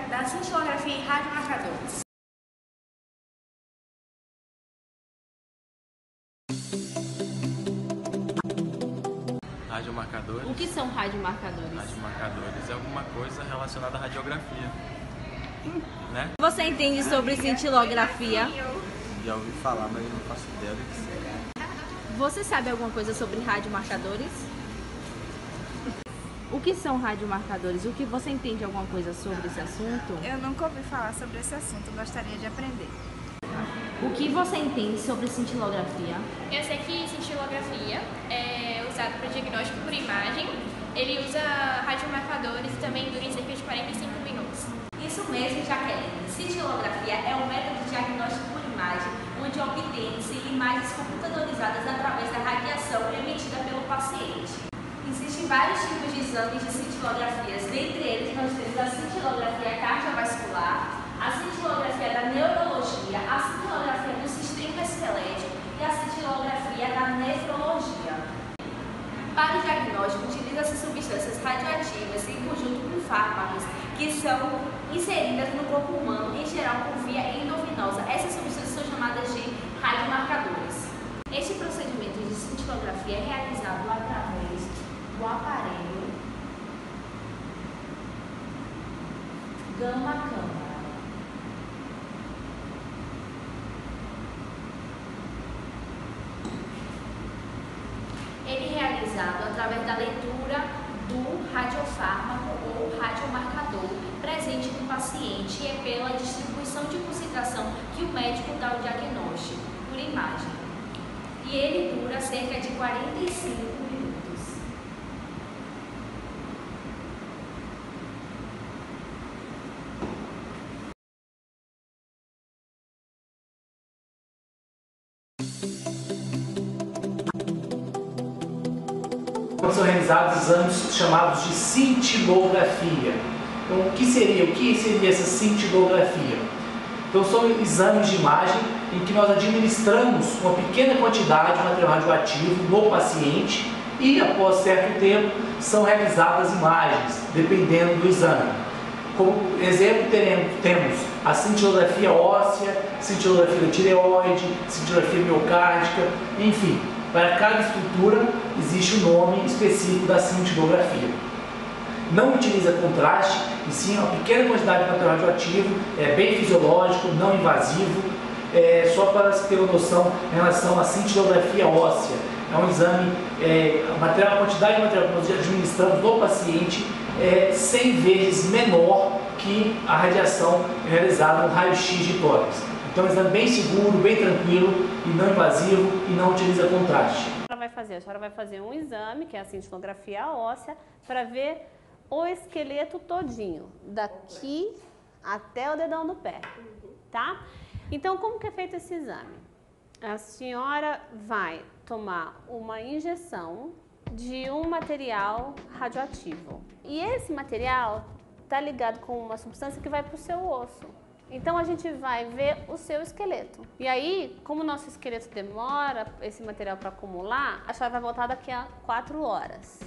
da cintilografia e radiomarcadores. Radiomarcadores. O que são radiomarcadores? Radiomarcadores é alguma coisa relacionada à radiografia, né? Você entende sobre cintilografia? Já ouvi falar, mas eu não faço ideia do que seja. Você sabe alguma coisa sobre radiomarcadores? O que são radiomarcadores? O que você entende alguma coisa sobre esse assunto? Eu nunca ouvi falar sobre esse assunto, gostaria de aprender. O que você entende sobre cintilografia? Eu sei que cintilografia é usado para diagnóstico por imagem. Ele usa radiomarcadores e também dura em cerca de 45 minutos. Isso mesmo, Jaqueline. Cintilografia é um método de diagnóstico por imagem, onde obtém-se imagens computadorizadas através da radiação emitida pelo paciente. Existem vários tipos de exames de cintilografias, dentre eles nós temos a cintilografia cardiovascular, a cintilografia da neurologia, a cintilografia do sistema esquelético e a cintilografia da nefrologia. Para o diagnóstico, utiliza-se substâncias radioativas em conjunto com fármacos que são inseridas no corpo humano, em geral por via endovenosa. Essas substâncias são chamadas de radiomarcadores. Este procedimento de cintilografia é realizado através do aparelho gama-câmara. Ele é realizado através da leitura do radiofármaco ou radiomarcador presente no paciente e é pela distribuição de concentração que o médico dá o diagnóstico por imagem. E ele dura cerca de 45 minutos. São realizados exames chamados de cintilografia. Então, o que seria essa cintilografia? Então, são exames de imagem em que nós administramos uma pequena quantidade de material radioativo no paciente e, após certo tempo, são realizadas imagens, dependendo do exame. Como exemplo, temos a cintilografia óssea, cintilografia da tireoide, cintilografia miocárdica, enfim. Para cada estrutura existe um nome específico da cintilografia. Não utiliza contraste, e sim uma pequena quantidade de material radioativo, é bem fisiológico, não invasivo. Só para se ter uma noção em relação à cintilografia óssea, é um exame, a quantidade de material que nós administramos no paciente é 100 vezes menor que a radiação realizada no raio-x de tórax. Então é um exame bem seguro, bem tranquilo e não invasivo e não utiliza contraste. A senhora vai fazer um exame, que é a cintilografia óssea, para ver o esqueleto todinho, daqui até o dedão do pé, tá? Então, como que é feito esse exame? A senhora vai tomar uma injeção de um material radioativo. E esse material está ligado com uma substância que vai para o seu osso. Então, a gente vai ver o seu esqueleto. E aí, como o nosso esqueleto demora esse material para acumular, a senhora vai voltar daqui a 4 horas.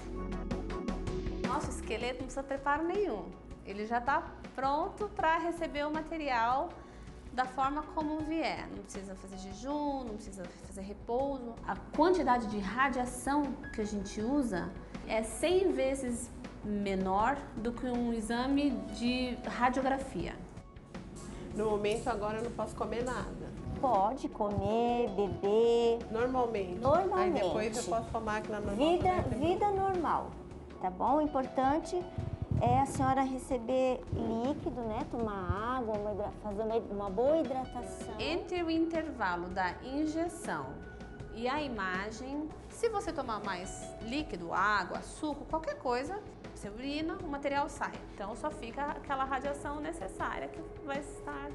Nosso esqueleto não precisa de preparo nenhum. Ele já está pronto para receber o material da forma como vier. Não precisa fazer jejum, não precisa fazer repouso. A quantidade de radiação que a gente usa é 100 vezes menor do que um exame de radiografia. No momento agora eu não posso comer nada. Pode comer, beber. Normalmente. Aí depois eu posso com a máquina normal. Vida normal, tá bom? O importante é a senhora receber líquido, né? Tomar água, fazer uma boa hidratação. Entre o intervalo da injeção e a imagem, se você tomar mais líquido, água, suco, qualquer coisa, você urina, o material sai. Então só fica aquela radiação necessária que vai estar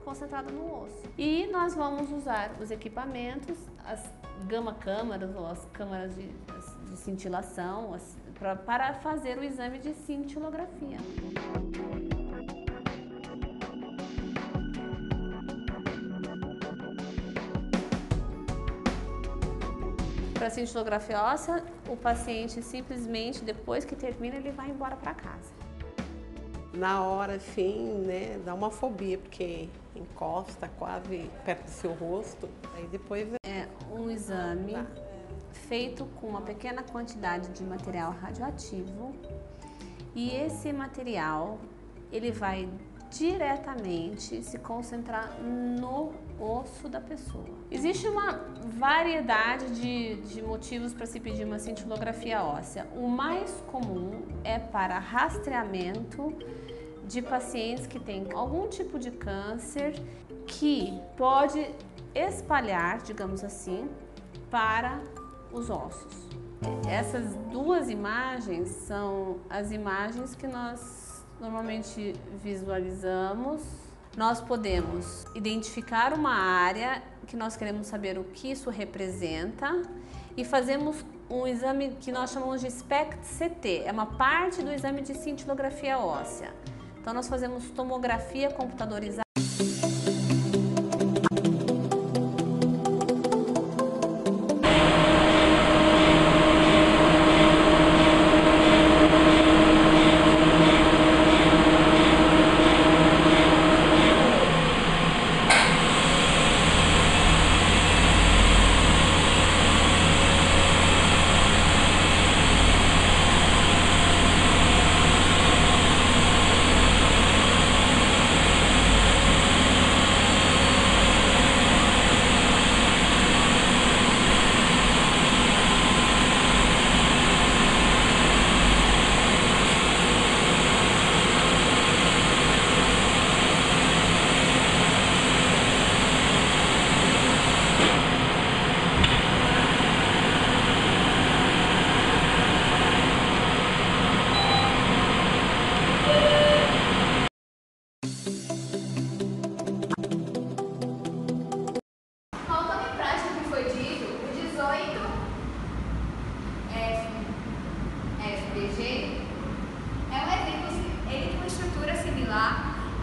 concentrada no osso. E nós vamos usar os equipamentos, as gama-câmaras ou as câmaras de cintilação para fazer o exame de cintilografia. Para a cintilografia óssea, o paciente simplesmente, depois que termina, ele vai embora para casa. na hora, assim, né, dá uma fobia, porque encosta quase perto do seu rosto. Aí depois... É um exame feito com uma pequena quantidade de material radioativo e esse material, ele vai diretamente se concentrar no osso da pessoa. Existe uma variedade de motivos para se pedir uma cintilografia óssea. O mais comum é para rastreamento de pacientes que têm algum tipo de câncer que pode espalhar, digamos assim, para os ossos. Essas duas imagens são as imagens que nós normalmente visualizamos. Nós podemos identificar uma área que nós queremos saber o que isso representa e fazemos um exame que nós chamamos de SPECT-CT, é uma parte do exame de cintilografia óssea. Então nós fazemos tomografia computadorizada.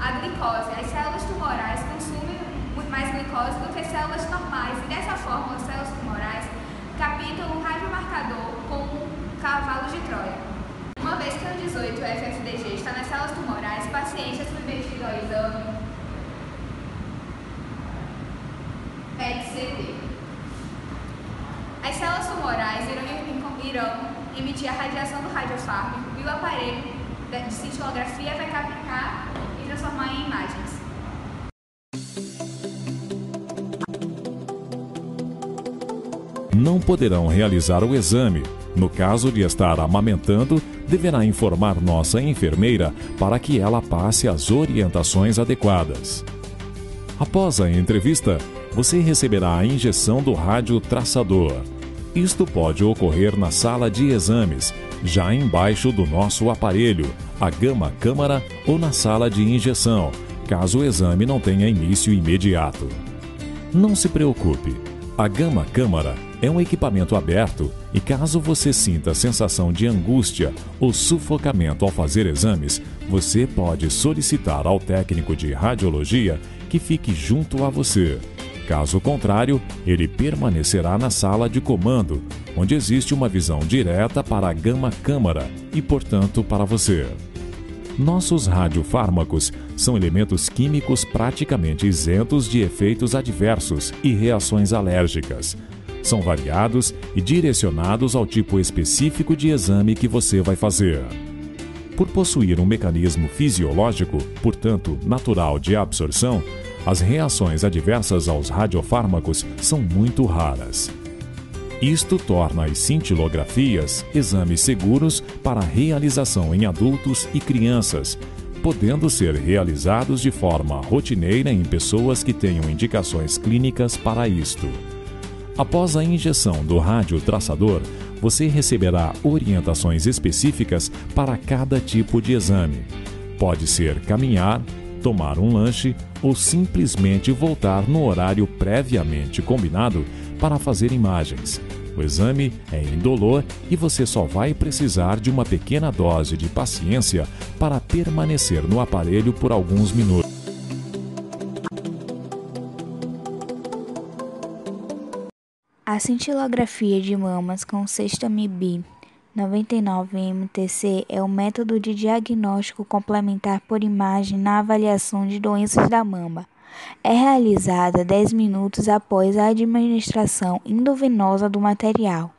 A glicose. As células tumorais consumem muito mais glicose do que células normais e dessa forma as células tumorais captam o radiomarcador como um cavalo de Troia. Uma vez que o 18 FFDG está nas células tumorais, o paciente é submetido ao exame PET-CT. As células tumorais irão emitir a radiação do radiofármaco e o aparelho de cintilografia vai captar e transformar em imagens. Não poderão realizar o exame. No caso de estar amamentando, deverá informar nossa enfermeira para que ela passe as orientações adequadas. Após a entrevista, você receberá a injeção do radiotraçador. Isto pode ocorrer na sala de exames, já embaixo do nosso aparelho, a gama-câmara ou na sala de injeção, caso o exame não tenha início imediato. Não se preocupe, a gama-câmara é um equipamento aberto e caso você sinta sensação de angústia ou sufocamento ao fazer exames, você pode solicitar ao técnico de radiologia que fique junto a você. Caso contrário, ele permanecerá na sala de comando, onde existe uma visão direta para a gama-câmara e, portanto, para você. Nossos radiofármacos são elementos químicos praticamente isentos de efeitos adversos e reações alérgicas. São variados e direcionados ao tipo específico de exame que você vai fazer. Por possuir um mecanismo fisiológico, portanto natural de absorção, as reações adversas aos radiofármacos são muito raras. Isto torna as cintilografias exames seguros para realização em adultos e crianças, podendo ser realizados de forma rotineira em pessoas que tenham indicações clínicas para isto. Após a injeção do radiotraçador, você receberá orientações específicas para cada tipo de exame. Pode ser caminhar, tomar um lanche ou simplesmente voltar no horário previamente combinado para fazer imagens. O exame é indolor e você só vai precisar de uma pequena dose de paciência para permanecer no aparelho por alguns minutos. A cintilografia de mamas com sextamib 99-MTC é o método de diagnóstico complementar por imagem na avaliação de doenças da mama. É realizada 10 minutos após a administração endovenosa do material.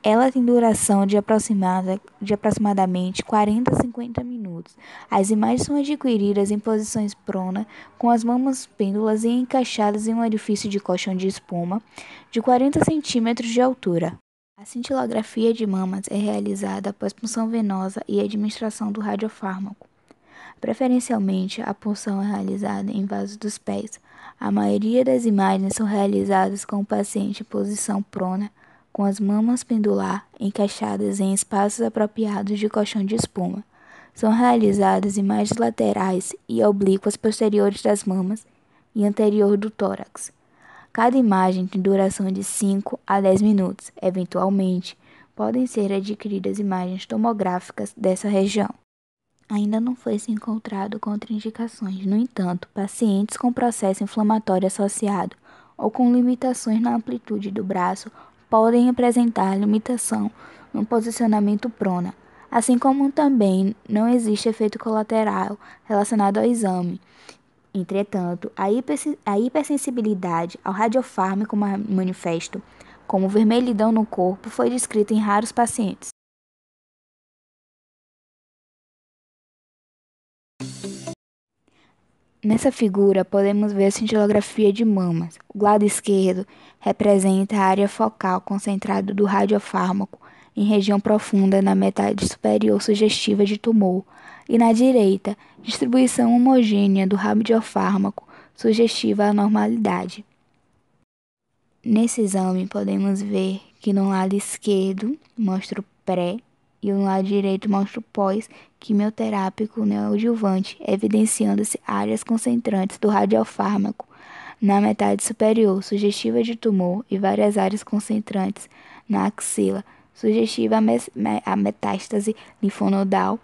Ela tem duração de aproximadamente 40 a 50 minutos. As imagens são adquiridas em posições prona, com as mamas pêndulas e encaixadas em um orifício de colchão de espuma de 40 centímetros de altura. A cintilografia de mamas é realizada após punção venosa e administração do radiofármaco. Preferencialmente, a punção é realizada em vasos dos pés. A maioria das imagens são realizadas com o paciente em posição prona, com as mamas pendular encaixadas em espaços apropriados de colchão de espuma. São realizadas imagens laterais e oblíquas posteriores das mamas e anterior do tórax. Cada imagem tem duração de 5 a 10 minutos. Eventualmente, podem ser adquiridas imagens tomográficas dessa região. Ainda não foi se encontrado contraindicações. No entanto, pacientes com processo inflamatório associado ou com limitações na amplitude do braço podem apresentar limitação no posicionamento prona, assim como também não existe efeito colateral relacionado ao exame. Entretanto, a hipersensibilidade ao radiofármaco manifesto, como vermelhidão no corpo, foi descrita em raros pacientes. Nessa figura, podemos ver a cintilografia de mamas. O lado esquerdo representa a área focal concentrada do radiofármaco em região profunda na metade superior sugestiva de tumor, e na direita, distribuição homogênea do radiofármaco sugestiva à normalidade. Nesse exame, podemos ver que no lado esquerdo mostra o pré e no lado direito mostra o pós-quimioterápico neoadjuvante, evidenciando-se áreas concentrantes do radiofármaco na metade superior, sugestiva de tumor, e várias áreas concentrantes na axila, sugestiva a metástase linfonodal,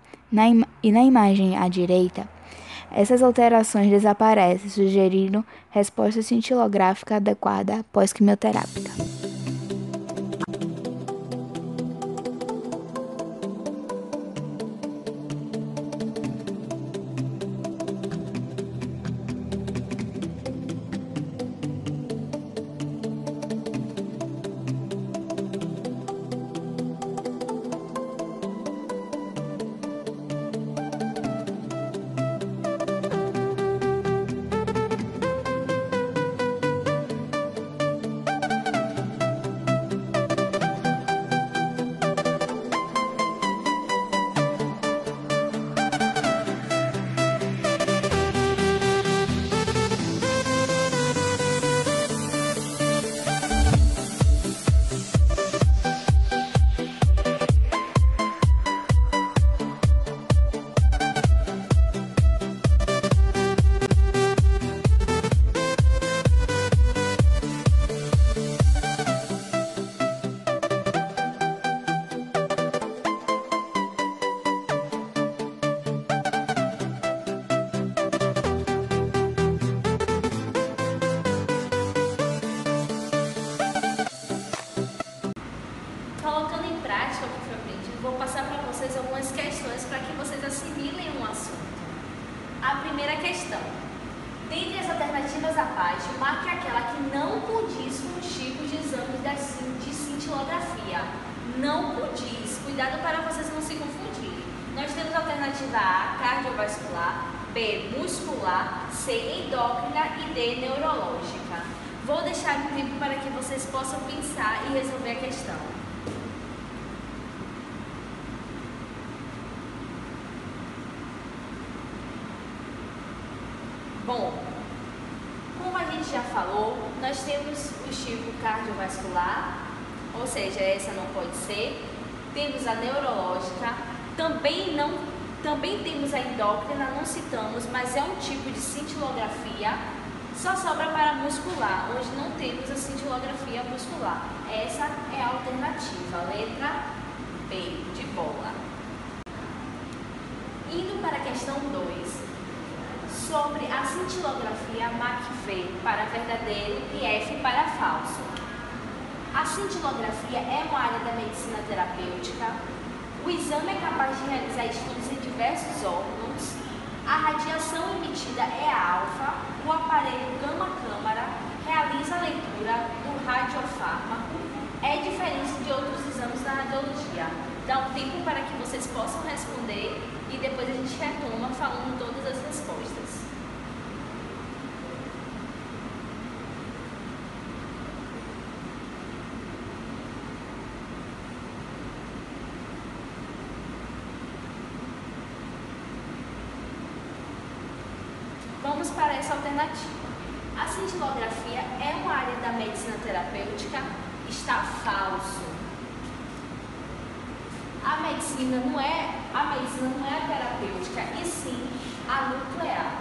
e na imagem à direita, essas alterações desaparecem, sugerindo resposta cintilográfica adequada pós-quimioterápica. Colocando em prática o que foi aprendido, vou passar para vocês algumas questões para que vocês assimilem um assunto. A primeira questão. Dentre as alternativas abaixo, marque aquela que não condiz com os tipos de exames de cintilografia. Não condiz. Cuidado para vocês não se confundirem. Nós temos a alternativa A, cardiovascular, B, muscular, C, endócrina e D, neurológica. Vou deixar um tempo para que vocês possam pensar e resolver a questão. Bom, como a gente já falou, nós temos o tipo cardiovascular, ou seja, essa não pode ser. Temos a neurológica, também temos a endócrina, não citamos, mas é um tipo de cintilografia. Só sobra para muscular, onde não temos a cintilografia muscular. Essa é a alternativa, letra B, de bola. Indo para a questão 2. Sobre a cintilografia, marque V para verdadeiro e F para falso. A cintilografia é uma área da medicina terapêutica, O exame é capaz de realizar estudos em diversos órgãos. A radiação emitida é alfa. O aparelho gama-câmara realiza a leitura do radiofármaco. É diferente de outros exames da radiologia. Dá um tempo para que vocês possam responder e depois a gente retoma falando todas as respostas. Vamos para essa alternativa. A cintilografia é uma área da medicina terapêutica? Está falso. A medicina não é a terapêutica, e sim a nuclear.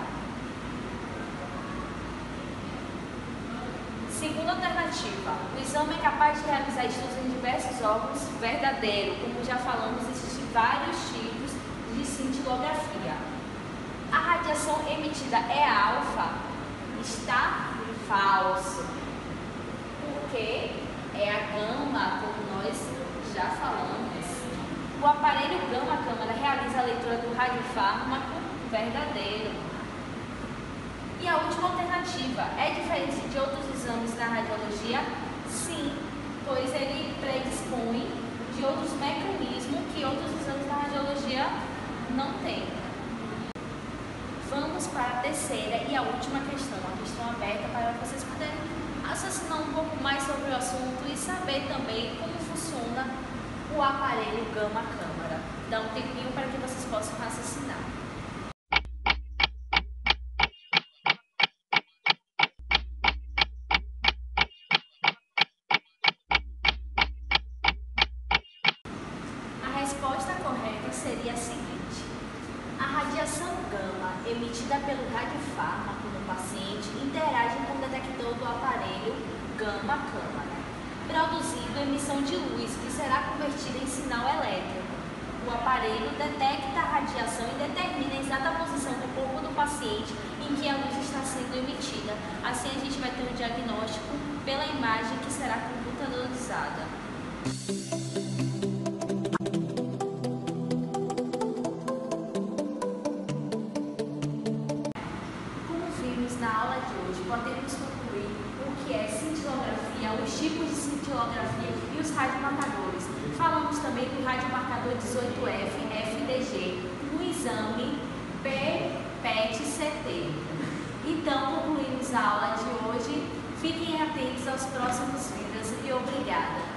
Segunda alternativa. O exame é capaz de realizar estudos em diversos órgãos? Verdadeiro. Como já falamos, existem vários tipos de cintilografia. A radiação emitida é alfa? Está falso. Porque é a gama, como nós já falamos. O aparelho gama-câmara realiza a leitura do radiofármaco? Verdadeiro. E a última alternativa, é diferente de outros exames da radiologia? Sim, pois ele predispõe de outros mecanismos que outros exames da radiologia não têm. Vamos para a terceira e a última questão, a questão aberta para vocês poderem raciocinar um pouco mais sobre o assunto e saber também como funciona o aparelho gama-câmara. Dá um tempinho para que vocês possam raciocinar. A resposta correta seria a seguinte: a radiação gama emitida pelo radiofármaco no paciente interage com o detector do aparelho gama-câmara, produzindo emissão de luz, que será convertida em sinal elétrico. O aparelho detecta a radiação e determina a exata posição do corpo do paciente em que a luz está sendo emitida. Assim a gente vai ter um diagnóstico pela imagem que será computadorizada. Como vimos na aula de hoje, podemos concluir o que é cintilografia, os tipos de cintilografia e os radiomarcadores. Falamos também do radiomarcador 18F FDG, no exame PET-CT. Então, concluímos a aula de hoje. Fiquem atentos aos próximos vídeos e obrigada!